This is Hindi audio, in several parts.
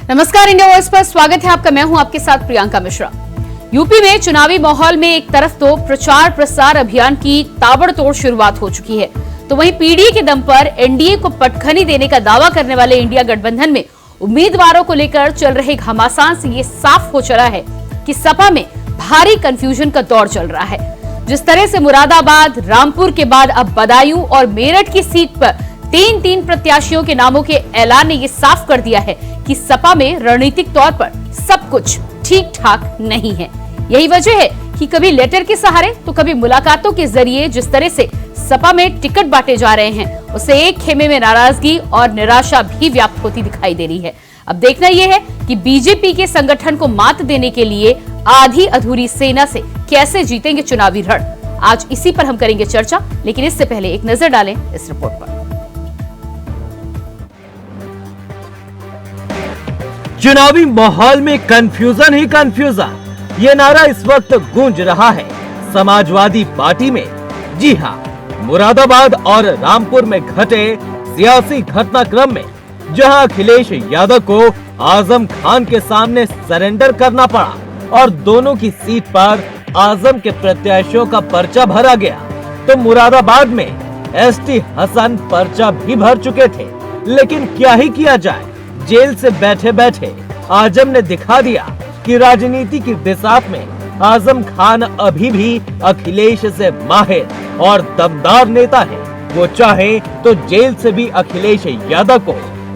नमस्कार, इंडिया वॉइस पर स्वागत है आपका। मैं हूं आपके साथ प्रियंका मिश्रा। यूपी में चुनावी माहौल में एक तरफ तो प्रचार प्रसार अभियान की ताबड़तोड़ शुरुआत हो चुकी है, तो वहीं पीडीए के दम पर एनडीए को पटखनी देने का दावा करने वाले इंडिया गठबंधन में उम्मीदवारों को लेकर चल रहे घमासान से ये साफ हो चला है कि सपा में भारी कंफ्यूजन का दौर चल रहा है। जिस तरह से मुरादाबाद, रामपुर के बाद अब बदायूं और मेरठ की सीट पर तीन प्रत्याशियों के नामों के ऐलान ने यह साफ कर दिया है कि सपा में रणनीतिक तौर पर सब कुछ ठीक ठाक नहीं है। यही वजह है कि कभी लेटर के सहारे तो कभी मुलाकातों के जरिए जिस तरह से सपा में टिकट बांटे जा रहे हैं, उसे एक खेमे में नाराजगी और निराशा भी व्याप्त होती दिखाई दे रही है। अब देखना यह है कि बीजेपी के संगठन को मात देने के लिए आधी अधूरी सेना से कैसे जीतेंगे चुनावी रण। आज इसी पर हम करेंगे चर्चा, लेकिन इससे पहले एक नजर डालें इस रिपोर्ट पर। चुनावी माहौल में कंफ्यूजन ही कंफ्यूजन, ये नारा इस वक्त गूंज रहा है समाजवादी पार्टी में। जी हां, मुरादाबाद और रामपुर में घटे सियासी घटनाक्रम में जहां अखिलेश यादव को आजम खान के सामने सरेंडर करना पड़ा और दोनों की सीट पर आजम के प्रत्याशियों का पर्चा भरा गया, तो मुरादाबाद में एसटी हसन पर्चा भी भर चुके थे। लेकिन क्या ही किया जाए, जेल से बैठे बैठे आजम ने दिखा दिया कि राजनीति की बिसात में आजम खान अभी भी अखिलेश से माहिर और दमदार नेता है। वो चाहे तो जेल से भी अखिलेश यादव को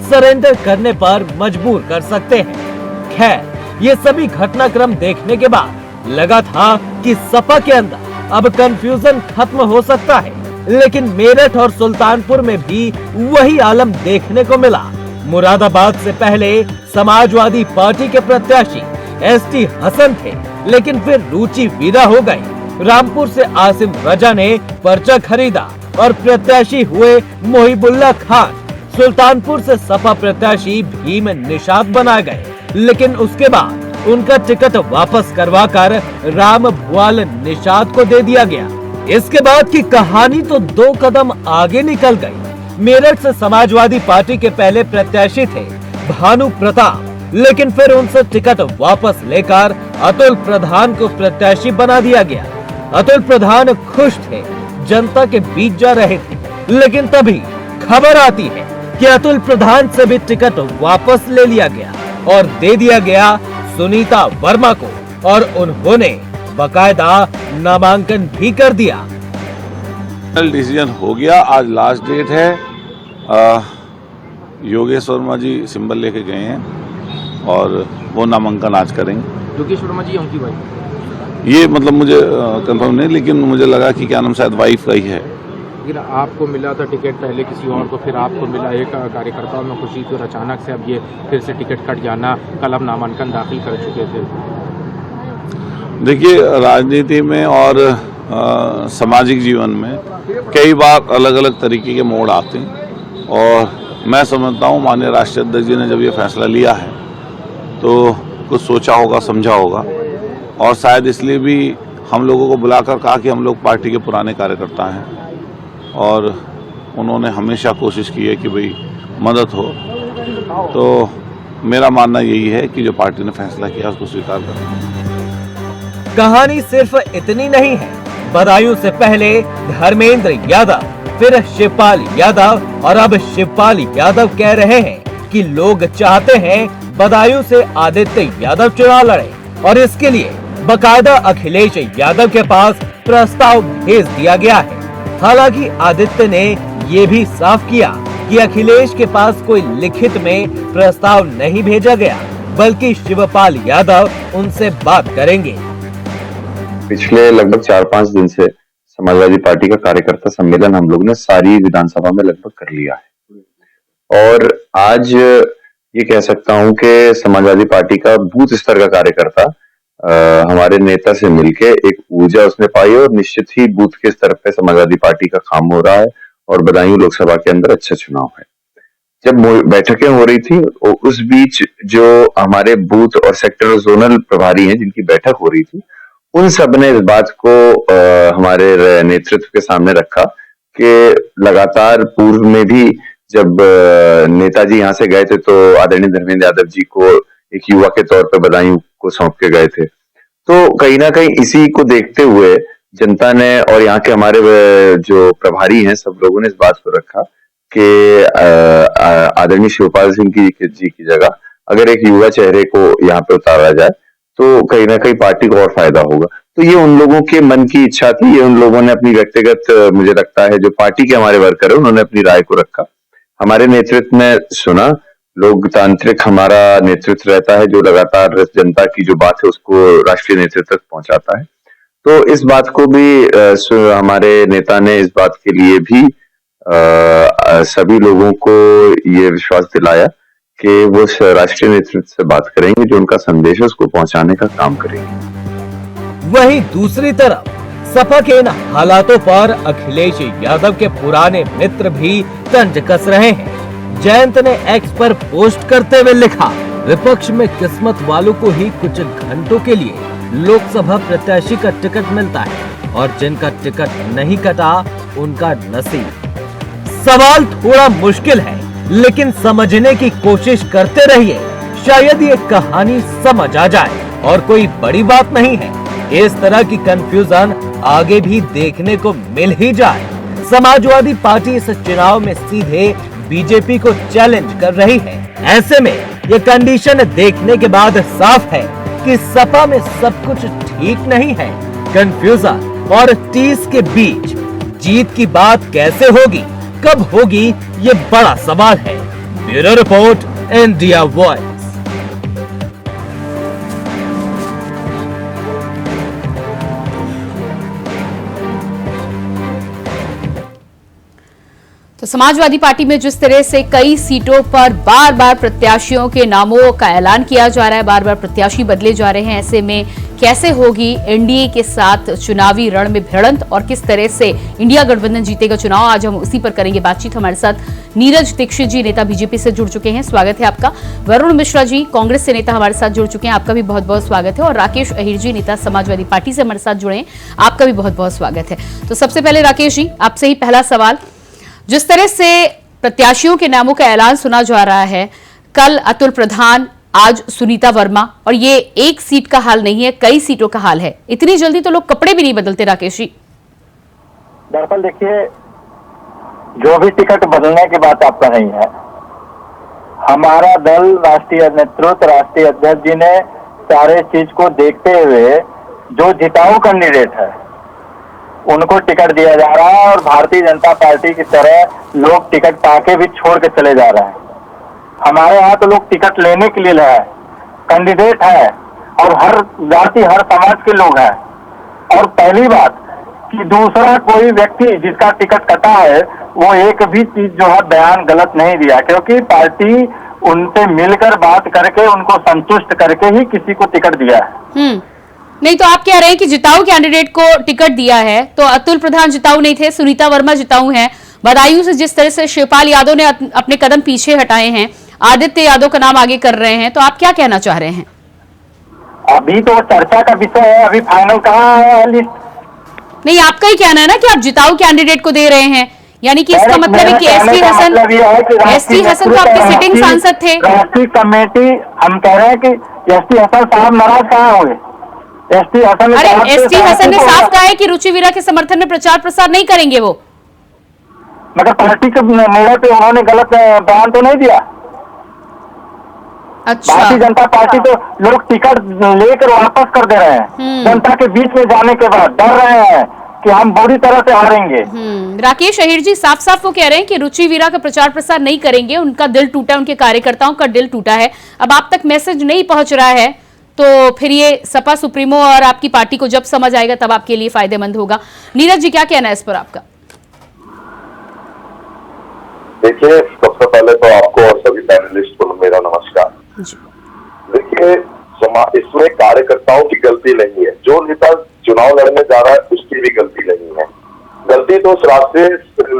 सरेंडर करने पर मजबूर कर सकते हैं। खैर, ये सभी घटनाक्रम देखने के बाद लगा था कि सपा के अंदर अब कंफ्यूजन खत्म हो सकता है, लेकिन मेरठ और सुल्तानपुर में भी वही आलम देखने को मिला। मुरादाबाद से पहले समाजवादी पार्टी के प्रत्याशी एसटी हसन थे, लेकिन फिर रुचि विदा हो गई। रामपुर से आसिम रजा ने पर्चा खरीदा और प्रत्याशी हुए मोहिबुल्ला खान। सुल्तानपुर से सपा प्रत्याशी भीम निषाद बना गए, लेकिन उसके बाद उनका टिकट वापस करवाकर राम भुआल निषाद को दे दिया गया। इसके बाद की कहानी तो 2 कदम आगे निकल गई। मेरठ से समाजवादी पार्टी के पहले प्रत्याशी थे भानु प्रताप, लेकिन फिर उनसे टिकट वापस लेकर अतुल प्रधान को प्रत्याशी बना दिया गया। अतुल प्रधान खुश थे, जनता के बीच जा रहे थे, लेकिन तभी खबर आती है कि अतुल प्रधान से भी टिकट वापस ले लिया गया और दे दिया गया सुनीता वर्मा को, और उन्होंने बकायदा नामांकन भी कर दिया। डिसीजन हो गया, आज लास्ट डेट है। योगेश वर्मा जी सिंबल लेके गए हैं और वो नामांकन आज करेंगे। योगेश वर्मा जी उनकी वाइफ? ये मतलब मुझे कंफर्म नहीं, लेकिन मुझे लगा कि क्या नाम शायद वाइफ का ही है। लेकिन आपको मिला था टिकट पहले किसी और को, फिर आपको मिला। एक कार्यकर्ताओं में खुशी थी और अचानक से अब ये फिर से टिकट कट जाना। कल आप नामांकन दाखिल कर चुके थे। देखिए, राजनीति में और सामाजिक जीवन में कई बार अलग अलग तरीके के मोड़ आते हैं, और मैं समझता हूँ माननीय राष्ट्रीय अध्यक्ष जी ने जब ये फैसला लिया है तो कुछ सोचा होगा, समझा होगा, और शायद इसलिए भी हम लोगों को बुलाकर कहा कि हम लोग पार्टी के पुराने कार्यकर्ता हैं और उन्होंने हमेशा कोशिश की है कि भाई मदद हो। तो मेरा मानना यही है कि जो पार्टी ने फैसला किया उसको स्वीकार करना। कहानी सिर्फ इतनी नहीं है। बदायूं से पहले धर्मेंद्र यादव, फिर शिवपाल यादव, और अब शिवपाल यादव कह रहे हैं कि लोग चाहते हैं बदायूं से आदित्य यादव चुनाव लड़े, और इसके लिए बकायदा अखिलेश यादव के पास प्रस्ताव भेज दिया गया है। हालांकि आदित्य ने ये भी साफ किया कि अखिलेश के पास कोई लिखित में प्रस्ताव नहीं भेजा गया, बल्कि शिवपाल यादव उनसे बात करेंगे। पिछले लगभग 4-5 दिन से समाजवादी पार्टी का कार्यकर्ता सम्मेलन हम लोग ने सारी विधानसभा में लगभग कर लिया है, और आज ये कह सकता हूं कि समाजवादी पार्टी का बूथ स्तर का कार्यकर्ता हमारे नेता से मिलके एक ऊर्जा उसने पाई, और निश्चित ही बूथ के स्तर पे समाजवादी पार्टी का काम हो रहा है और बदायूं लोकसभा के अंदर अच्छा चुनाव है। जब बैठकें हो रही थी उस बीच जो हमारे बूथ और सेक्टर जोनल प्रभारी हैं जिनकी बैठक हो रही थी, उन सब ने इस बात को हमारे नेतृत्व के सामने रखा कि लगातार पूर्व में भी जब नेताजी यहाँ से गए थे तो आदरणीय धर्मेंद्र यादव जी को एक युवा के तौर पर बधाई को सौंप के गए थे। तो कहीं ना कहीं इसी को देखते हुए जनता ने और यहाँ के हमारे जो प्रभारी हैं सब लोगों ने इस बात को रखा कि आदरणीय शिवपाल सिंह जी की जगह अगर एक युवा चेहरे को यहाँ पे उतारा जाए तो कहीं ना कहीं पार्टी को और फायदा होगा। तो ये उन लोगों के मन की इच्छा थी, ये उन लोगों ने अपनी व्यक्तिगत मुझे लगता है जो पार्टी के हमारे वर्कर है उन्होंने अपनी राय को रखा, हमारे नेतृत्व में सुना। लोकतांत्रिक हमारा नेतृत्व रहता है जो लगातार जनता की जो बात है उसको राष्ट्रीय नेतृत्व तक पहुंचाता है। तो इस बात को भी हमारे नेता ने इस बात के लिए भी सभी लोगों को ये विश्वास दिलाया कि वो राष्ट्रीय नेतृत्व से बात करेंगे, जो उनका संदेश है उसको पहुंचाने का काम करेंगे। वहीं दूसरी तरफ सपा के इन हालातों पर अखिलेश यादव के पुराने मित्र भी तंज कस रहे हैं। जयंत ने एक्स पर पोस्ट करते हुए लिखा, विपक्ष में किस्मत वालों को ही कुछ घंटों के लिए लोकसभा प्रत्याशी का टिकट मिलता है और जिनका टिकट नहीं कटा उनका नसीब। सवाल थोड़ा मुश्किल है लेकिन समझने की कोशिश करते रहिए, शायद ये कहानी समझ आ जाए और कोई बड़ी बात नहीं है। इस तरह की कंफ्यूजन आगे भी देखने को मिल ही जाए। समाजवादी पार्टी इस चुनाव में सीधे बीजेपी को चैलेंज कर रही है। ऐसे में ये कंडीशन देखने के बाद साफ है कि सपा में सब कुछ ठीक नहीं है। कंफ्यूजन और टीस के बीच जीत की बात कैसे होगी, कब होगी, ये बड़ा सवाल है। Bureau report, India voice. तो समाजवादी पार्टी में जिस तरह से कई सीटों पर बार बार प्रत्याशियों के नामों का ऐलान किया जा रहा है, बार बार प्रत्याशी बदले जा रहे हैं, ऐसे में कैसे होगी एनडीए के साथ चुनावी रण में भिड़ंत और किस तरह से इंडिया गठबंधन जीतेगा चुनाव, आज हम उसी पर करेंगे बातचीत। हमारे साथ नीरज दीक्षित जी नेता बीजेपी से जुड़ चुके हैं, स्वागत है आपका। वरुण मिश्रा जी कांग्रेस से नेता हमारे साथ जुड़ चुके हैं, आपका भी बहुत बहुत स्वागत है। और राकेश अहिर जी नेता समाजवादी पार्टी से हमारे साथ जुड़े हैं, आपका भी बहुत बहुत स्वागत है। तो सबसे पहले राकेश जी आपसे ही पहला सवाल, जिस तरह से प्रत्याशियों के नामों का ऐलान सुना जा रहा है, कल अतुल प्रधान, आज सुनीता वर्मा, और ये एक सीट का हाल नहीं है, कई सीटों का हाल है। इतनी जल्दी तो लोग कपड़े भी नहीं बदलते राकेश जी। दरअसल देखिए, जो भी टिकट बदलने की बात आप कर रही है, हमारा दल, राष्ट्रीय नेतृत्व, राष्ट्रीय अध्यक्ष जी ने सारे चीज को देखते हुए जो जिताऊ कैंडिडेट है उनको टिकट दिया जा रहा है और भारतीय जनता पार्टी की तरह लोग टिकट पाके भी छोड़ के चले जा रहे हैं। हमारे यहाँ तो लोग टिकट लेने के लिए है, कैंडिडेट है और हर जाति हर समाज के लोग हैं। और पहली बात कि दूसरा कोई व्यक्ति जिसका टिकट कटा है वो एक भी चीज जो है बयान गलत नहीं दिया, क्योंकि पार्टी उनसे मिलकर बात करके उनको संतुष्ट करके ही किसी को टिकट दिया है। नहीं तो आप कह रहे हैं कि जिताऊ कैंडिडेट को टिकट दिया है, तो अतुल प्रधान जिताऊ नहीं थे, सुनीता वर्मा जिताऊ हैं। बदायूं से जिस तरह से शिवपाल यादव ने अपने कदम पीछे हटाए हैं, आदित्य यादव का नाम आगे कर रहे हैं, तो आप क्या कहना चाह रहे हैं? अभी तो चर्चा का विषय है, अभी फाइनल कहाँ है लिस्ट? नहीं, आपका ही कहना है ना कि आप जिताऊ कैंडिडेट को दे रहे हैं, यानी कि इसका मतलब है कि एसटी हसन तो आपके सिटिंग सांसद थे। राष्ट्रीय कमेटी, हम कह रहे हैं कि एसटी हसन साहब नाराज कहाँ हुए? एसटी हसन ने साफ कहा है कि रुचि वीरा के समर्थन में प्रचार प्रसार नहीं करेंगे वो। मगर पार्टी के निर्णय पे उन्होंने गलत बयान तो नहीं दिया। अच्छा, भारतीय जनता पार्टी तो लोग टिकट लेकर वापस कर दे रहे हैं, जनता के बीच में जाने के बाद डर रहे हैं कि हम बुरी तरह से हारेंगे। राकेश अहिर जी साफ साफ वो कह रहे हैं कि रुचि वीरा का प्रचार प्रसार नहीं करेंगे, उनका दिल टूटा, उनके कार्यकर्ताओं का दिल टूटा है। अब आप तक मैसेज नहीं पहुंच रहा है तो फिर ये सपा सुप्रीमो और आपकी पार्टी को जब समझ आएगा तब आपके लिए फायदेमंद होगा। नीरज जी क्या कहना है इस पर आपका? देखिए, सबसे पहले तो आपको और सभी पैनलिस्ट को मेरा नमस्कार। देखिए, इसमें कार्यकर्ताओं की गलती नहीं है, जो नेता चुनाव लड़ने जा रहा है उसकी भी गलती नहीं है। गलती तो उस राष्ट्रीय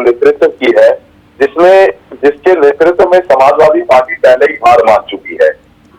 नेतृत्व की है जिसके नेतृत्व में समाजवादी पार्टी पहले ही हार मान चुकी है।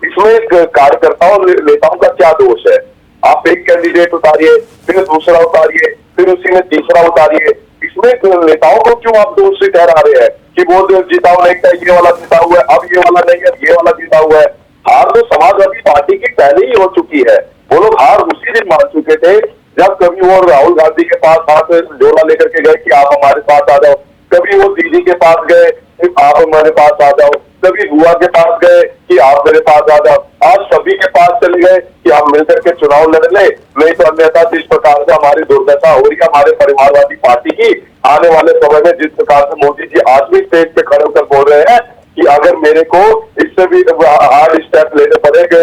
इसमें कार्यकर्ताओं नेताओं का क्या दोष है? आप एक कैंडिडेट उतारिए, फिर दूसरा उतारिए, फिर उसी में तीसरा उतारिए, इसमें नेताओं को क्यों आप दोषी ठहरा रहे हैं? कि वो जो जीता हुआ नहीं था, ये वाला जीता हुआ है, अब ये वाला नहीं है, ये वाला जीता हुआ है। हार तो समाजवादी पार्टी की पहले ही हो चुकी है। वो लोग हार उसी दिन मान चुके थे जब कभी वो राहुल गांधी के पास हाथ झोला लेकर के गए कि आप हमारे पास आ जाओ, कभी वो दीदी के पास गए कि आप हमारे पास आ जाओ, कभी बुआ के पास गए कि आप मेरे पास आ जाओ, आज सभी के पास चले गए कि हम मिलकर के चुनाव लड़ ले, नहीं तो अन्यथा जिस प्रकार से हमारी दुर्दशा हो रही है हमारे परिवारवादी पार्टी की, आने वाले समय में जिस प्रकार से मोदी जी आज भी स्टेज पे खड़े होकर बोल रहे हैं कि अगर मेरे को इससे भी हार्ड स्टेप लेने पड़ेंगे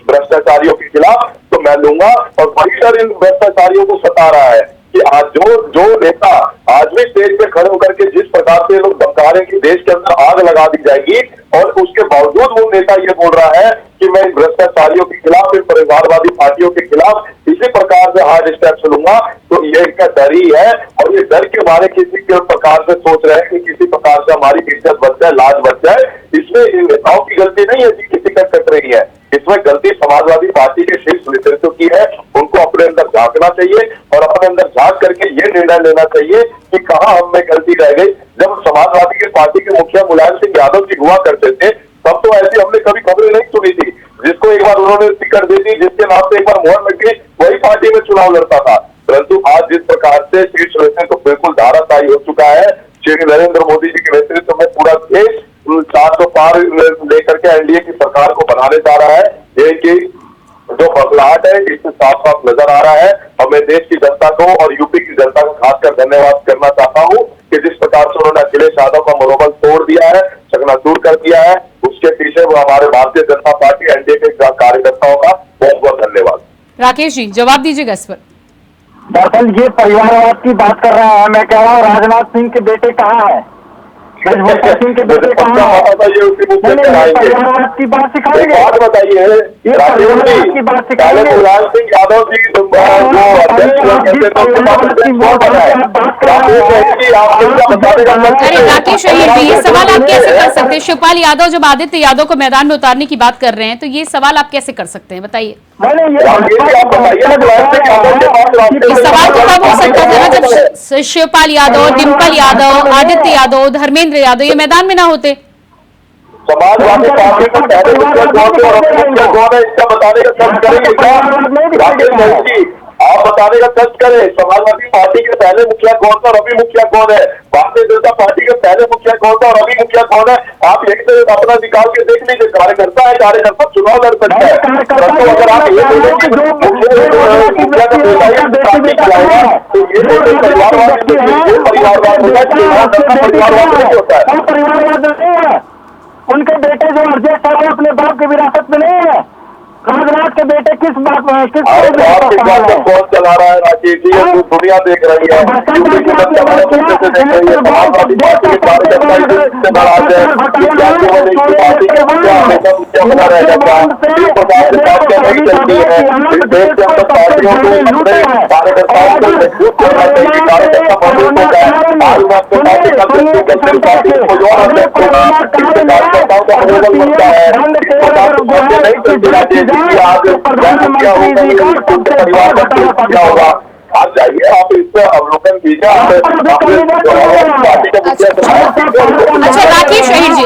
भ्रष्टाचारियों के खिलाफ तो मैं लूंगा। और वही सर इन भ्रष्टाचारियों को सता रहा है कि आज जो नेता आज भी स्टेज पे खड़े होकर के जिस प्रकार से लोग धमका रहे हैं कि देश के अंदर आग लगा दी जाएगी, और उसके बावजूद वो नेता ये बोल रहा है कि मैं इन भ्रष्टाचारियों के खिलाफ, इन परिवारवादी पार्टियों के खिलाफ इसी प्रकार से हार्ड स्टेप्स लूंगा, तो ये इनका डर ही है। और ये डर के बारे किसी के प्रकार से सोच रहे हैं कि किसी प्रकार से हमारी इज्जत बच जाए, लाज बच जाए। इसमें इन नेताओं की गलती नहीं है कि किसी का कट रही है, इसमें गलती समाजवादी पार्टी के शीर्ष नेतृत्व की है। उनको अपने अंदर झांकना चाहिए और अपने अंदर झांक करके ये निर्णय लेना चाहिए कि कहां हम में गलती रह गई। जब समाजवादी के पार्टी के मुखिया मुलायम सिंह यादव जी हुआ करते थे तब तो ऐसी हमने कभी खबरें नहीं सुनी थी। जिसको एक बार उन्होंने टिकट दे दी, जिसके नाम से एक बार मोहर लग गई, वही पार्टी में चुनाव लड़ता था। परंतु आज जिस प्रकार से शीर्ष नेतृत्व तो बिल्कुल धाराशायी हो चुका है, श्री नरेंद्र मोदी जी के नेतृत्व में पूरा देश 400 पार लेकर के एनडीए की सरकार को बनाने जा रहा है। ये कि जो बदलाव है इससे साफ साफ नजर आ रहा है। और मैं देश की जनता को और यूपी की जनता को खासकर धन्यवाद करना चाहता हूं कि जिस प्रकार से उन्होंने अखिलेश यादव का मनोबल तोड़ दिया है, चकनाचूर कर दिया है, उसके पीछे वो हमारे भारतीय जनता पार्टी एनडीए के कार्यकर्ताओं का बहुत बहुत धन्यवाद। राकेश जी जवाब दीजिएगा इस पर। दरअसल ये परिवारवाद की बात कर रहा है। मैं कह रहा हूँ राजनाथ सिंह के बेटे कहाँ है, ब्रजभूषण सिंह के बेटे कहाँ है? परिवारवाद की बात सिखाएंगे, बात बताइए परिवारवाद की बात सिखाएंगे। मुलायम सिंह यादव जी जो अरे राकेश अय्यर जी, ये सवाल आप कैसे कर सकते हैं? शिवपाल यादव जब आदित्य यादव को मैदान में उतारने की बात कर रहे हैं तो ये सवाल आप कैसे कर सकते हैं, बताइए। इस सवाल को कब हो सकता था ना जब शिवपाल यादव, डिम्पल यादव, आदित्य यादव, धर्मेंद्र यादव ये मैदान में ना होते। समाजवादी पार्टी को पहले मुखिया कौन है इसका बताने का सर्च करेंगे क्या? राकेश जी आप बताने का सर्च करें, समाजवादी पार्टी के पहले मुखिया कौन था और अभी मुखिया कौन है? भारतीय जनता पार्टी के पहले मुखिया कौन था और अभी मुखिया कौन है? आप एक से अपना निकाल के देख लीजिए। कार्यकर्ता है, कार्यकर्ता चुनाव लड़ सकता है। परंतु अगर आप ये बोलेंगे मुखिया का बेटा ही पार्टी चलाएगा तो ये परिवारवाद होता है, परिवारवाद नहीं होता है। परिवारवाद नहीं है, उनके बेटे जो अर्जेश है वो अपने बाप की विरासत में नहीं है। राजनाथ के बेटे किस बात में किस कौन चला रहा है? राकेश जी ये दुनिया देख रही है, यूपी की जनता देख रही है, समाजवादी पार्टी के कार्यकर्ता से नाराज है, पार्टी के मुखिया बना रह जाता है। इस प्रकार से पार्टियां नहीं चलती है। इस देश के अंदर पार्टियों को अपने कार्यकर्ताओं को मजबूत करना चाहिए, कार्यकर्ता मजबूत होता है। आज मैं अपने पार्टी का पार्टी को जो कार्यकर्ताओं का मनोबल बनता है, इस प्रकार से पार्टियां नहीं चलती रहती। क्या होगा आप जाइए, आप इस पर अवलोकन कीजिए। अच्छा राकेश अय्यर जी,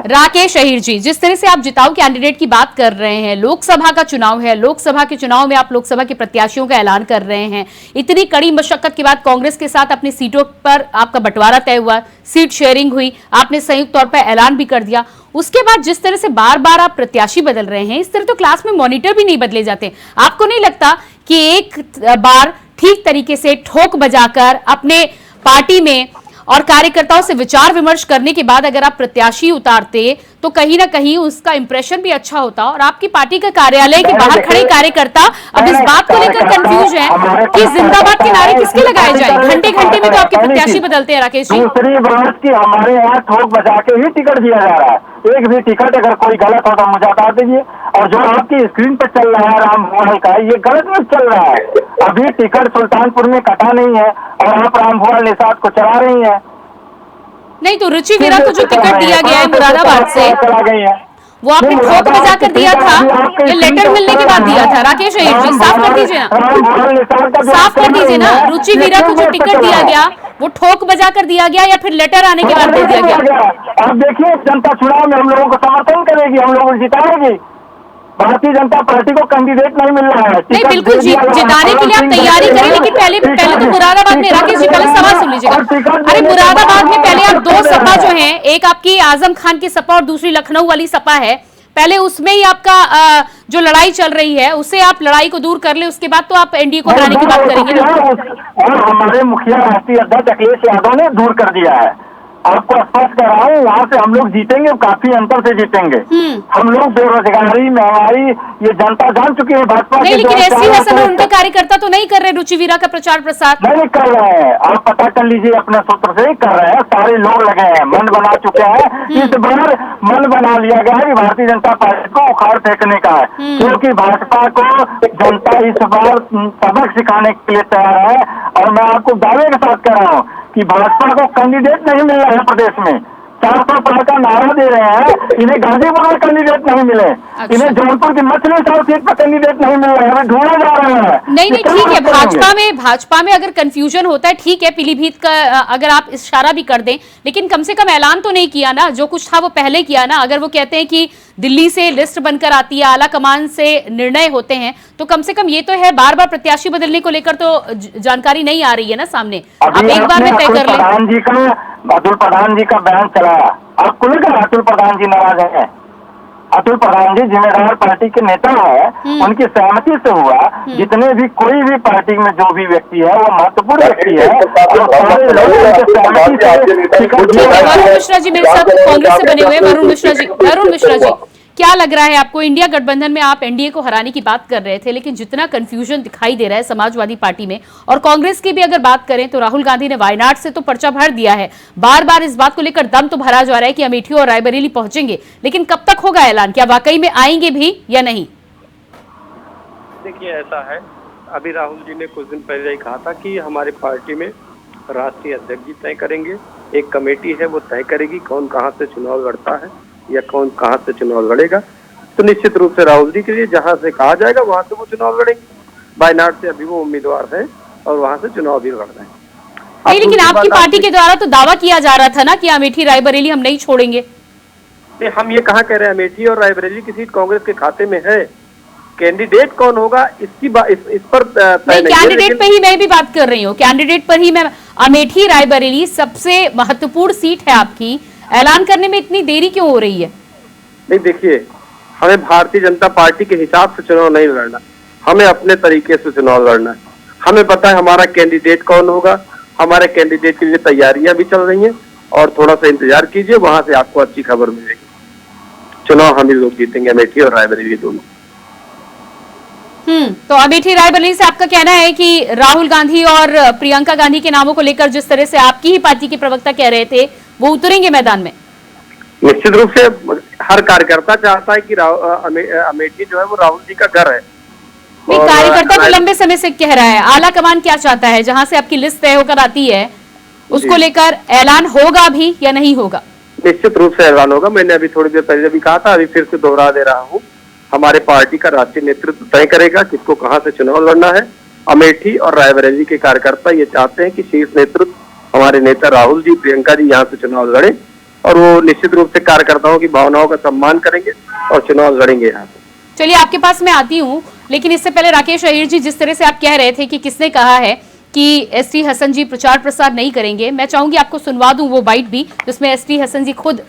राकेश अय्यर जी, जिस तरह से आप जिताऊ कैंडिडेट की बात कर रहे हैं, लोकसभा का चुनाव है, लोकसभा के चुनाव में आप लोकसभा के प्रत्याशियों का ऐलान कर रहे हैं, इतनी कड़ी मशक्कत के बाद कांग्रेस के साथ अपनी सीटों पर आपका बंटवारा तय हुआ, सीट शेयरिंग हुई, आपने संयुक्त तौर पर ऐलान भी कर दिया। उसके बाद जिस तरह से बार बार आप प्रत्याशी बदल रहे हैं, इस तरह तो क्लास में मॉनिटर भी नहीं बदले जाते। आपको नहीं लगता कि एक बार ठीक तरीके से ठोक बजाकर अपने पार्टी में और कार्यकर्ताओं से विचार विमर्श करने के बाद अगर आप प्रत्याशी उतारते तो कहीं ना कहीं उसका इंप्रेशन भी अच्छा होता? और आपकी पार्टी का कार्यालय के बाहर खड़े कार्यकर्ता अब इस बात को लेकर कंफ्यूज हैं कि जिंदाबाद के नारे किसके लगाए जाए। घंटे घंटे में तो आपके प्रत्याशी बदलते हैं राकेश जी। दूसरी बात की हमारे यहाँ ठोक बजा के ही टिकट दिया जा रहा है। एक भी टिकट अगर कोई गलत हो तो मुझे बता दीजिए। और जो आपकी स्क्रीन पर चल रहा है राम भुआल का, ये गलत नहीं चल रहा है। अभी टिकट सुल्तानपुर में कटा नहीं है और आप राम भुआल निषाद को चला रही है। नहीं तो रुचि वीरा को जो टिकट दिया गया है मुरादाबाद से, वो आपने ठोक बजा कर दिया था या लेटर मिलने के बाद दिया था? राकेश अय्यर जी साफ कर दीजिए ना, साफ कर दीजिए ना। रुचि वीरा को जो टिकट दिया गया वो ठोक बजा कर दिया गया या फिर लेटर आने के बाद दे दिया गया? अब देखिए, जनता चुनाव में हम लोगों को समर्थन करेगी, हम लोगों को जिताएगी। भारतीय जनता पार्टी को कैंडिडेट नहीं मिल रहा है। नहीं, बिल्कुल जिताने के लिए आप तैयारी करें, लेकिन पहले तो मुरादाबाद में, राकेश जी पहले सवाल सुन लीजिएगा। अरे मुरादाबाद में पहले आप 2 सपा जो हैं, एक आपकी आजम खान की सपा और दूसरी लखनऊ वाली सपा है, पहले उसमें ही आपका जो लड़ाई चल रही है उससे आप लड़ाई को दूर कर ले, उसके बाद तो आप एनडीए को हराने की बात करेंगे ना। और हमारे मुखिया राष्ट्रीय अध्यक्ष अखिलेश यादव ने दूर कर दिया है। आपको स्पष्ट कर रहा हूँ, वहाँ से हम लोग जीतेंगे, काफी अंतर से जीतेंगे। हम लोग बेरोजगारी, महंगाई, ये जनता जान चुकी है। भाजपा नहीं, लेकिन एसटी हसन और उनके कार्यकर्ता तो नहीं कर रहे रुचिवीरा का प्रचार प्रसार। नहीं कर रहे हैं, आप पता कर लीजिए, अपने सूत्र से ही कर रहे हैं। सारे लोग लगे हैं, मन बना चुके हैं। इस बार मन बना लिया गया है कि भारतीय जनता पार्टी को उखाड़ फेंकने का है, क्योंकि भाजपा को जनता इस बार सबक सिखाने के लिए तैयार है। और मैं आपको दावे के साथ कह रहा हूँ कि भाजपा को कैंडिडेट नहीं मिल रहा है प्रदेश में। 400 पार का नारा दे रहे हैं, इन्हें गाजीपुर में कैंडिडेट नहीं मिले, इन्हें जौनपुर की मछली शहर सीट पर कैंडिडेट नहीं मिल रहे हैं, ढूंढा जा रहे हैं। नहीं, ठीक है, भाजपा में अगर कंफ्यूजन होता है, ठीक है, पीलीभीत का अगर आप इशारा भी कर दें, लेकिन कम से कम ऐलान तो नहीं किया ना। जो कुछ था वो पहले किया ना। अगर वो कहते हैं कि दिल्ली से लिस्ट बनकर आती है, आला कमान से निर्णय होते हैं, तो कम से कम ये तो है, बार बार प्रत्याशी बदलने को लेकर तो जानकारी नहीं आ रही है ना सामने। आप एक बार में तय कर लें। अतुल प्रधान जी का बयान चला, आपको लेकर अतुल प्रधान जी नाराज है। अतुल प्रधान जी जिम्मेदार पार्टी के नेता है, उनकी सहमति से हुआ। जितने भी कोई भी पार्टी में जो भी व्यक्ति है वो महत्वपूर्ण व्यक्ति है। वरुण मिश्रा जी मेरे साथ कांग्रेस से बने हुए। वरुण मिश्रा जी, क्या लग रहा है आपको? इंडिया गठबंधन में आप एनडीए को हराने की बात कर रहे थे, लेकिन जितना कंफ्यूजन दिखाई दे रहा है समाजवादी पार्टी में और कांग्रेस की भी अगर बात करें तो राहुल गांधी ने वायनाड से तो पर्चा भर दिया है। बार बार इस बात को लेकर दम तो भरा जा रहा है कि अमेठी और रायबरेली पहुंचेंगे, लेकिन कब तक होगा ऐलान? क्या वाकई में आएंगे भी या नहीं? देखिए, ऐसा है, अभी राहुल जी ने कुछ दिन पहले ही कहा था कि हमारी पार्टी में राष्ट्रीय अध्यक्ष जी तय करेंगे, एक कमेटी है वो तय करेगी कौन कहाँ से चुनाव लड़ता है या कौन कहाँ से चुनाव लड़ेगा। तो निश्चित रूप से राहुल जी के लिए जहाँ से कहा जाएगा वहां से वो चुनाव लड़ेंगे। वायनाड से अभी वो उम्मीदवार है और वहां से चुनाव भी लड़ रहे हैं। नहीं, लेकिन आपकी पार्टी के द्वारा तो दावा किया जा रहा था ना कि अमेठी रायबरेली हम नहीं छोड़ेंगे। नहीं, हम ये कहाँ कह रहे हैं अमेठी और रायबरेली की सीट कांग्रेस के खाते में है। कैंडिडेट कौन होगा इस पर कैंडिडेट पे ही मैं भी बात कर रही हूँ, कैंडिडेट पर ही मैं। अमेठी रायबरेली सबसे महत्वपूर्ण सीट है आपकी, ऐलान करने में इतनी देरी क्यों हो रही है? नहीं, देखिए, हमें भारतीय जनता पार्टी के हिसाब से चुनाव नहीं लड़ना, हमें अपने तरीके से चुनाव लड़ना है। हमें पता है हमारा कैंडिडेट कौन होगा, हमारे कैंडिडेट के लिए तैयारियां भी चल रही हैं और थोड़ा सा इंतजार कीजिए, वहां से आपको अच्छी खबर मिलेगी। चुनाव हम ही लोग जीतेंगे, अमेठी और रायबरेली दोनों। तो अमेठी रायबरेली से आपका कहना है कि राहुल गांधी और प्रियंका गांधी के नामों को लेकर जिस तरह से आपकी ही पार्टी के प्रवक्ता कह रहे थे वो उतरेंगे मैदान में? निश्चित रूप से हर कार्यकर्ता चाहता है कि अमेठी जो है वो राहुल जी का घर है। कार्यकर्ता तो लंबे समय से कह रहा है, आला कमान क्या चाहता है? जहां से आपकी लिस्ट तय होकर आती है उसको लेकर ऐलान होगा भी या नहीं होगा? निश्चित रूप से ऐलान होगा। मैंने अभी थोड़ी देर पहले भी कहा था, अभी फिर से दोहरा दे रहा हूँ, हमारे पार्टी का राष्ट्रीय नेतृत्व तय करेगा किसको कहां से चुनाव लड़ना है। अमेठी और रायबरेली के कार्यकर्ता ये चाहते हैं कि शीर्ष नेतृत्व हमारे नेता राहुल जी, प्रियंका जी यहाँ से चुनाव लड़े और वो निश्चित रूप से कार्यकर्ताओं की भावनाओं का सम्मान करेंगे और चुनाव लड़ेंगे यहाँ से। चलिए, आपके पास मैं आती हूँ, लेकिन इससे पहले राकेश अहीर जी, जिस तरह से आप कह रहे थे कि किसने कहा है कि एसटी हसन जी प्रचार प्रसार नहीं करेंगे, मैं चाहूंगी आपको सुनवा दूं वो बाइट भी जिसमें एसटी हसन जी खुद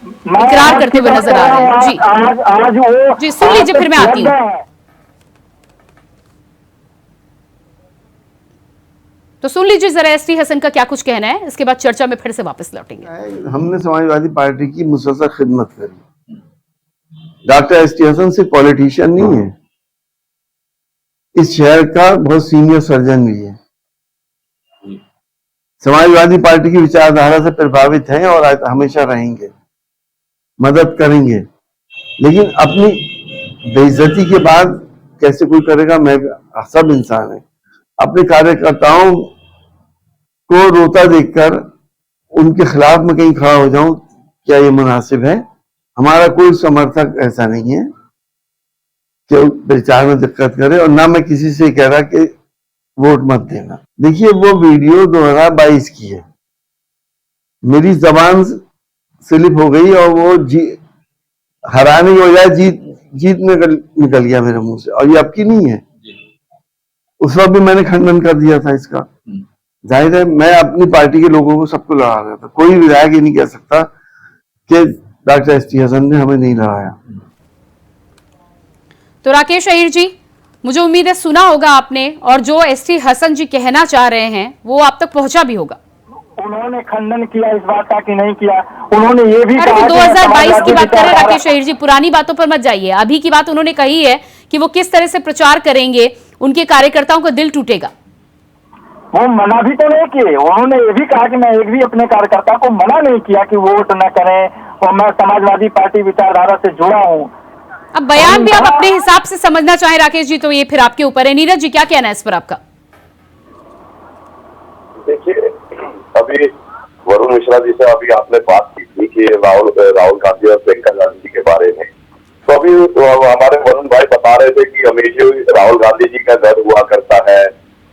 इकरार करते हुए नजर आ रहे हैं। जी सुन लीजिए, फिर मैं आती हूँ। तो सुन लीजिए जरा एसटी हसन का क्या कुछ कहना है, इसके बाद चर्चा में फिर से वापस लौटेंगे। हमने समाजवादी पार्टी की मुसलसल खिदमत करी। डॉक्टर एसटी हसन सिर्फ पॉलिटिशियन नहीं है, इस शहर का बहुत सीनियर सर्जन भी है। समाजवादी पार्टी की विचारधारा से प्रभावित हैं और हमेशा रहेंगे, मदद करेंगे, लेकिन अपनी बेइज्जती के बाद कैसे कोई करेगा? मैं सब इंसान है, अपने कार्यकर्ताओं को रोता देखकर उनके खिलाफ में कहीं खड़ा हो जाऊं, क्या ये मुनासिब है? हमारा कोई समर्थक ऐसा नहीं है कि प्रचार में दिक्कत करे, और ना मैं किसी से कह रहा कि वोट मत देना। देखिए वो वीडियो 2022 की है, मेरी जबान स्लिप हो गई और वो हराने की बजाय जीत निकल गया मेरे मुंह से, और ये अब की नहीं है। उस वक्त भी मैंने खंडन कर दिया था इसका। जाहिर है मैं अपनी पार्टी के लोगों को सबको लड़ा रहा था, कोई विधायक ये नहीं कह सकता कि डॉक्टर एस टी हसन ने हमें नहीं लड़ाया। तो राकेश अहीर जी, मुझे उम्मीद है सुना होगा आपने, और जो एसटी हसन जी कहना चाह रहे हैं वो आप तक पहुंचा भी होगा। उन्होंने खंडन किया इस बात का कि नहीं किया, उन्होंने ये भी अरे कहा 2022 की बात कर रहे हैं राकेश अहीर जी, पुरानी बातों पर मत जाइए। अभी की बात उन्होंने कही है कि वो किस तरह से प्रचार करेंगे, उनके कार्यकर्ताओं का दिल टूटेगा। वो मना भी तो नहीं किए, उन्होंने ये भी कहा कि मैं एक भी अपने कार्यकर्ता को मना नहीं किया कि वोट न करें, और मैं समाजवादी पार्टी विचारधारा से जुड़ा हूँ। अब बयान भी आप अपने हिसाब से समझना चाहें राकेश जी, तो ये फिर आपके ऊपर है। नीरज जी क्या कहना है इस पर आपका? देखिए, अभी वरुण मिश्रा जी से अभी आपने बात की थी कि राहुल गांधी और प्रियंका गांधी जी के बारे में, तो अभी हमारे वरुण भाई बता रहे थे कि हमेशा राहुल गांधी जी का गढ़ हुआ करता है,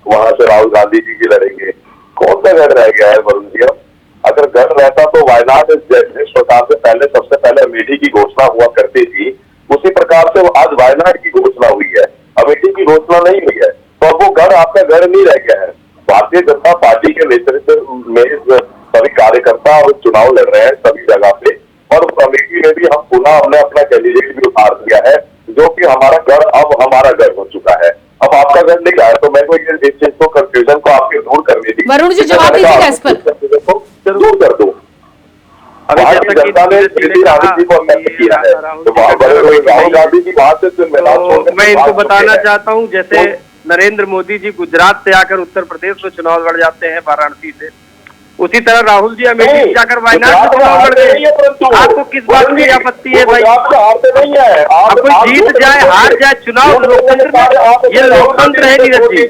वहां से राहुल गांधी जी लड़ेंगे। कौन सा गढ़ रह गया है वरुण जी? अब अगर गढ़ रहता तो वायनाड जिस प्रकार से सबसे पहले अमेठी की घोषणा हुआ करती थी, उसी प्रकार से आज वायनाड की घोषणा हुई है, अमेठी की घोषणा नहीं हुई है। तो अब वो गढ़ आपका गढ़ नहीं रह गया है। भारतीय जनता पार्टी के नेतृत्व में सभी कार्यकर्ता और चुनाव लड़ रहे हैं सभी जगह पे, और अमेठी में भी हम पुनः हमने अपना कैंडिडेट भी उतार दिया है, जो कि हमारा गढ़ अब हमारा गढ़ हो चुका है। अब आपका गढ़ नहीं रहा है, तो मैं को इस चीज को कंफ्यूजन को आपके दूर करनी थी। वरुण जी जवाब दीजिएगा इस पर। जरूर कर दो। भारतीय जनता ने राहुल जी को अमेठी किया है, तो राहुल गांधी जी वहां से मैं इनको बताना चाहता हूँ, जैसे नरेंद्र मोदी जी गुजरात से आकर उत्तर प्रदेश में चुनाव लड़ जाते हैं वाराणसी से, उसी तरह राहुल जी अमेठी जाकर वायनाड में चुनाव लड़ गए। आपको किस बात की आपत्ति है भाई? अब कोई जीत जाए हार जाए, चुनाव लोकतंत्र में, ये लोकतंत्र है नीरज जी,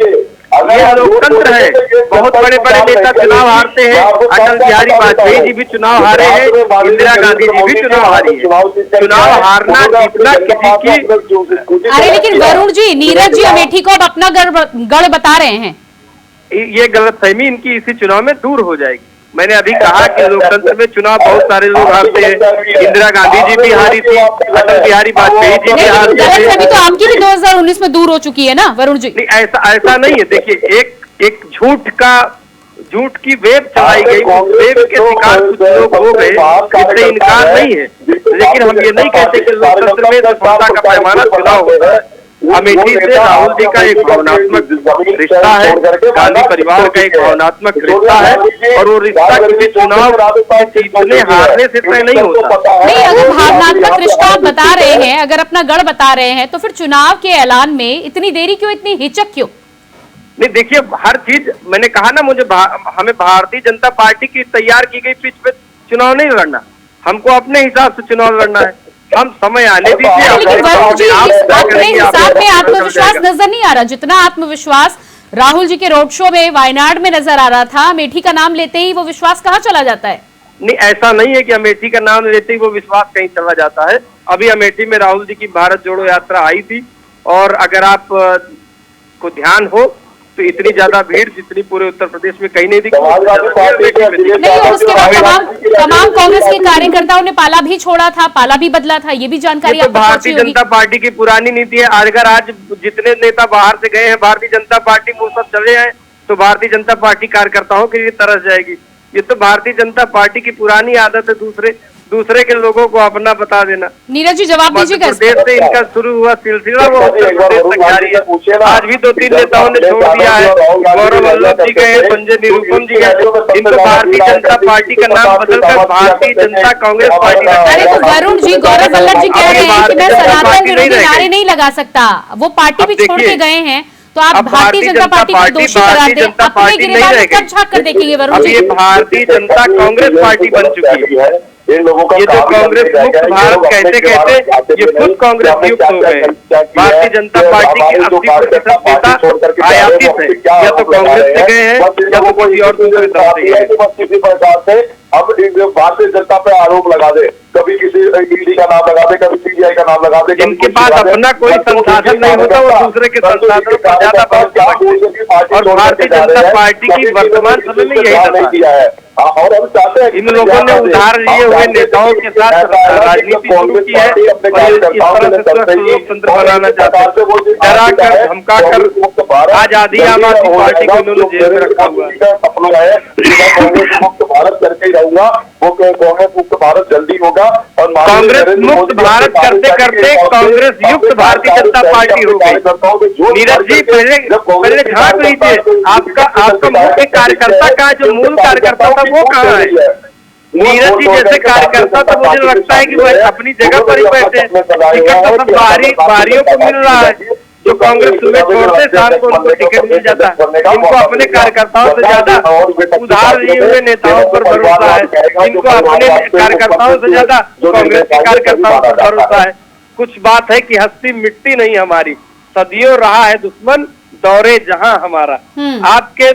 ये लोकतंत्र है। बहुत बड़े बड़े नेता चुनाव हारते हैं, अटल बिहारी वाजपेयी जी भी चुनाव हारे हैं, इंदिरा गांधी जी भी चुनाव हारी है। चुनाव हारना जीतना किसी की। अरे लेकिन वरुण जी, नीरज जी अमेठी को अब अपना गढ़ बता रहे हैं। ये गलतफहमी इनकी इसी चुनाव में दूर हो जाएगी। मैंने अभी कहा कि लोकतंत्र में चुनाव बहुत सारे लोग हारते हैं, इंदिरा गांधी जी भी हारी थी, अटल बिहारी वाजपेयी जी भी हारते थे। अभी तो आपकी भी 2019 में दूर हो चुकी है ना वरुण जी? नहीं, ऐसा नहीं है। देखिए, एक झूठ की वेब चलाई गई, वेब के शिकार कुछ लोग हो गए, इससे इनकार नहीं है, लेकिन हम ये नहीं कहते कि लोकतंत्र में सफलता का पैमाना चुनाव होता है। अमेठी से राहुल जी का एक भावनात्मक रिश्ता है, गांधी परिवार का एक भावनात्मक रिश्ता है, और वो रिश्ता किसी चुनाव जीतने हारने से तय नहीं होता। नहीं, अगर भावनात्मक रिश्ता आप बता रहे हैं, अगर अपना गढ़ बता रहे हैं, तो फिर चुनाव के ऐलान में इतनी देरी क्यों, इतनी हिचक क्यों? नहीं, देखिए, हर चीज मैंने कहा ना, हमें भारतीय जनता पार्टी की तैयार की गई पिच पे चुनाव नहीं लड़ना, हमको अपने हिसाब से चुनाव लड़ना है। हम समय आने दीजिए। लेकिन वरुण जी, अपने हिसाब में आत्मविश्वास नजर नहीं आ रहा, जितना आत्मविश्वास राहुल जी के रोड शो में वायनाड में नजर आ रहा था, अमेठी का नाम लेते ही वो विश्वास कहाँ चला जाता है? नहीं, ऐसा नहीं है कि अमेठी का नाम लेते ही वो विश्वास कहीं चला जाता है। अभी अमेठी में राहुल जी की भारत जोड़ो यात्रा आई थी, और अगर आप को ध्यान हो तो इतनी ज्यादा भीड़ जितनी पूरे उत्तर प्रदेश में कहीं नहीं दिखी। नहीं, और उसके बाद तमाम कांग्रेस के कार्यकर्ताओं ने पाला भी छोड़ा था, पाला भी बदला था, ये भी जानकारी आपको भारतीय जनता पार्टी की पुरानी नीति है। अगर आज जितने नेता बाहर से गए हैं भारतीय जनता पार्टी में, वो सब चले जाए तो भारतीय जनता पार्टी कार्यकर्ताओं के लिए तरस जाएगी। ये तो भारतीय जनता पार्टी की पुरानी आदत है, दूसरे के लोगों को अपना बता देना। नीरज जी जवाब दीजिएगा। मध्य प्रदेश से इनका शुरू हुआ सिलसिला वो उत्तर प्रदेश तक जारी है। आज भी 2-3 नेताओं ने छोड़ दिया है, गौरव वल्लभ जी गए, संजय निरुपम जी गए, इनको भारतीय जनता पार्टी का नाम बदलकर भारतीय जनता कांग्रेस पार्टी। अरे तो वरुण जी, गौरव वल्लभ जी कह रहे हैं कि मैं सनातन विरोधी नारे नहीं लगा सकता, वो पार्टी भी छोड़ के गए हैं, तो आप भारतीय जनता पार्टी को दोषी करार दें, अपने गिरफ्तार कब झाँक कर देखेंगे वरुण जी? ये भारतीय जनता कांग्रेस पार्टी बन चुकी है, इन लोगों का ये जो काम ही कांग्रेस नहीं मुक्त रहेगा। भारत ये कहते लोग अपने कहते ये नहीं, खुद कांग्रेस हमने युक्त हो गए। क्या किया भारतीय है, जनता कि पार्टी की हमारे जो 80% पार्टी नेता छोड़ करके जा रहे हैं, आयातित वो है, क्या या तो आरोप लगा कांग्रेस रहे से गए हैं बस इन या तो लोगों को किसी और दूसरे तरफ से गए हैं। बस किसी प्रकार से अब भारतीय जनता पे आरोप लगा दे, कभी किसी ईडी का नाम लगा दे, कभी सीबीआई का नाम लगा दे। जिनके पास अपना कोई संसाधन नहीं होता वो दूसरे के संसाधनों पर ज्यादा भरोसा रखते हैं। और भारतीय जनता पार्टी की वर्तमान समय में यही दशा किया है। और हम चाहते हैं इन लोगों ने उधार लिए हुए नेताओं के साथ राजनीति शुरू की है और इस तरह से स्वस्थ लोकतंत्र बनाना चाहते हैं। डरा कर धमका कर आज आधी आम आदमी पार्टी को इन्होंने जेल में रखा हुआ है। सपना है कांग्रेस मुक्त भारत करके ही रहूंगा, वो कांग्रेस मुक्त भारत जल्दी होगा। और कांग्रेस मुक्त भारत करते करते कांग्रेस युक्त भारतीय जनता पार्टी हो गई। नीरज जी पहले झांक लीजिए, आपका मुख्य कार्यकर्ता का जो मूल कार्यकर्ता था वो कहाँ है? नीरज जी जैसे कार्यकर्ता तो मुझे लगता है कि वो अपनी जगह पर ही बैठे। टिकट तो सब बाहरियों को मिल रहा है। जो कांग्रेस सुबह छोड़ते शाम को उनको टिकट मिल जाता है। इनको अपने कार्यकर्ताओं से ज्यादा उधार लिए हुए नेताओं पर भरोसा है। इनको अपने कार्यकर्ताओं से ज्यादा कांग्रेस के कार्यकर्ताओं पर भरोसा है। कुछ बात है कि हस्ती मिट्टी नहीं हमारी, सदियों रहा है दुश्मन दौरे जहां हमारा। आपके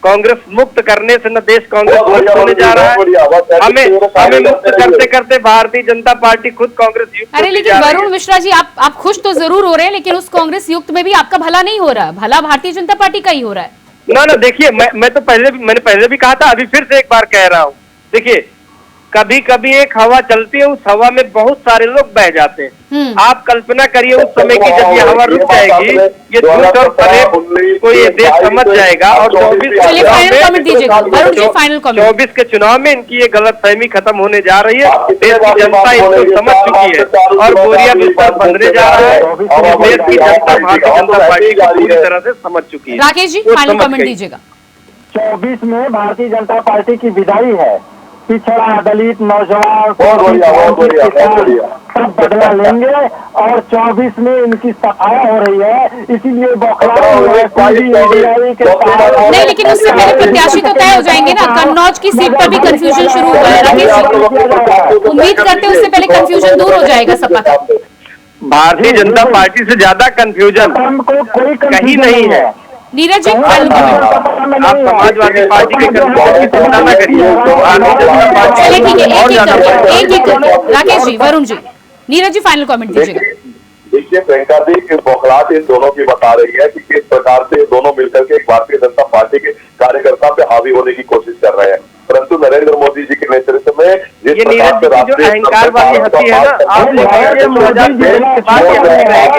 कांग्रेस मुक्त करने से न देश कांग्रेस मुक्त होने जा रहा है। हमें मुक्त करते करते भारतीय जनता पार्टी खुद कांग्रेस युक्त। अरे लेकिन वरुण मिश्रा जी, आप खुश तो जरूर हो रहे हैं, लेकिन उस कांग्रेस युक्त में भी आपका भला नहीं हो रहा, भला भारतीय जनता पार्टी का ही हो रहा है। ना देखिए, मैं तो मैंने पहले भी कहा था, अभी फिर से एक बार कह रहा हूँ। देखिए, कभी कभी एक हवा चलती है, उस हवा में बहुत सारे लोग बह जाते हैं। आप कल्पना करिए उस समय की जब ये हवा रुक जाएगी, ये झूठ और फरेब को ये देश समझ जाएगा। और 24 के चुनाव में इनकी ये गलतफहमी खत्म होने जा रही है। देश की जनता इसको समझ चुकी है और बोरिया बिस्तर बंधने जा रहा है। और देश की जनता भारतीय जनता पार्टी को पूरी तरह से समझ चुकी है। राकेश जी, फाइनल कमेंट दीजिएगा। 24 में भारतीय जनता पार्टी की विदाई है। पिछड़ा, दलित, नौजवान सब बदला लेंगे और 24 में इनकी सफाया हो रही है, इसीलिए नहीं, लेकिन उससे पहले प्रत्याशी तो तय हो जाएंगे ना। कन्नौज की सीट पर भी कंफ्यूजन शुरू हुआ है राकेश जी, उम्मीद करते हैं उससे पहले कंफ्यूजन दूर हो जाएगा सपा का। भारतीय जनता पार्टी से ज्यादा कंफ्यूजन कहीं नहीं है। Neeraj ji, final comment. आप समाजवादी पार्टी के कंफ्यूजन की चिंता न करिए, भारतीय जनता पार्टी। चलिए ठीक है, एक एक करके राकेश जी, वरुण जी, नीरज जी, फाइनल कमेंट दीजिएगा। देखिए प्रियंका जी, बौखलाहट इन दोनों की बता रही है कि किस प्रकार से दोनों मिलकर के भारतीय जनता पार्टी के कार्यकर्ता पे हावी होने की कोशिश कर रहे हैं। परंतु नरेंद्र मोदी जी के नेतृत्व में जिस ये नीरज जी की जो अहंकार वाली हंसी है ना, आप देखिए 2023 के बाद ये हंसी गायब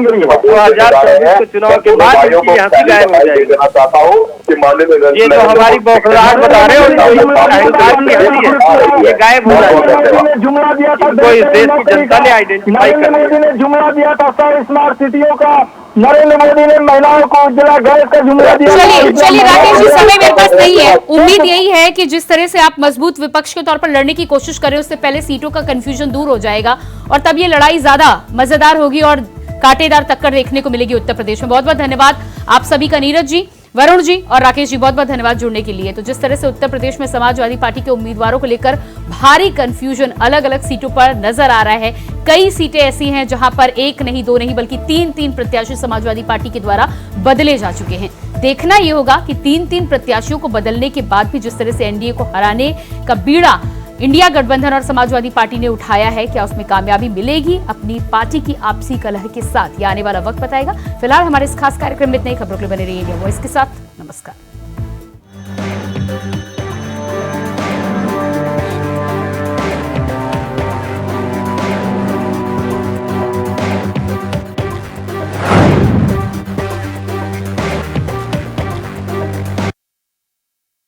रही, 2024 के चुनाव के बाद इनकी हंसी गायब हो जाएगी। चाहता हूँ कि माननीय ये जो हमारी बौखलाहट बता रहे हैं अहंकार की हंसी है, ये गायब हो जाएगी। जुमला दिया था, इनको इस देश की जनता ने आइडेंटिफाई कर लिया। मोदी ने जुमला दिया था 100 स्मार्ट सिटियों का, नरेंद्र मोदी ने महिलाओं को उज्ज्वला गैस का जुमला दिया। चलिए राकेश जी, समय मेरे पास नहीं है। उम्मीद यही है कि जिस तरह से आप मजबूत विपक्ष के तौर पर लड़ने की कोशिश कर रहे हो, उससे पहले सीटों का कंफ्यूजन दूर हो जाएगा और तब ये लड़ाई ज्यादा मजेदार होगी और कांटेदार टक्कर देखने को मिलेगी उत्तर प्रदेश में। बहुत बहुत धन्यवाद आप सभी का, नीरज जी, वरुण जी और राकेश जी, बहुत बहुत धन्यवाद जुड़ने के लिए। तो जिस तरह से उत्तर प्रदेश में समाजवादी पार्टी के उम्मीदवारों को लेकर भारी कंफ्यूजन अलग अलग सीटों पर नजर आ रहा है। कई सीटें ऐसी हैं जहां पर एक नहीं, दो नहीं, बल्कि तीन प्रत्याशी समाजवादी पार्टी के द्वारा बदले जा चुके हैं। देखना यह होगा कि तीन प्रत्याशियों को बदलने के बाद भी जिस तरह से एनडीए को हराने का बीड़ा इंडिया गठबंधन और समाजवादी पार्टी ने उठाया है, क्या उसमें कामयाबी मिलेगी अपनी पार्टी की आपसी कलह के साथ? यह आने वाला वक्त बताएगा। फिलहाल हमारे इस खास कार्यक्रम में इतनी खबरों के लिए बने रहिए इंडिया वॉइस के साथ। नमस्कार।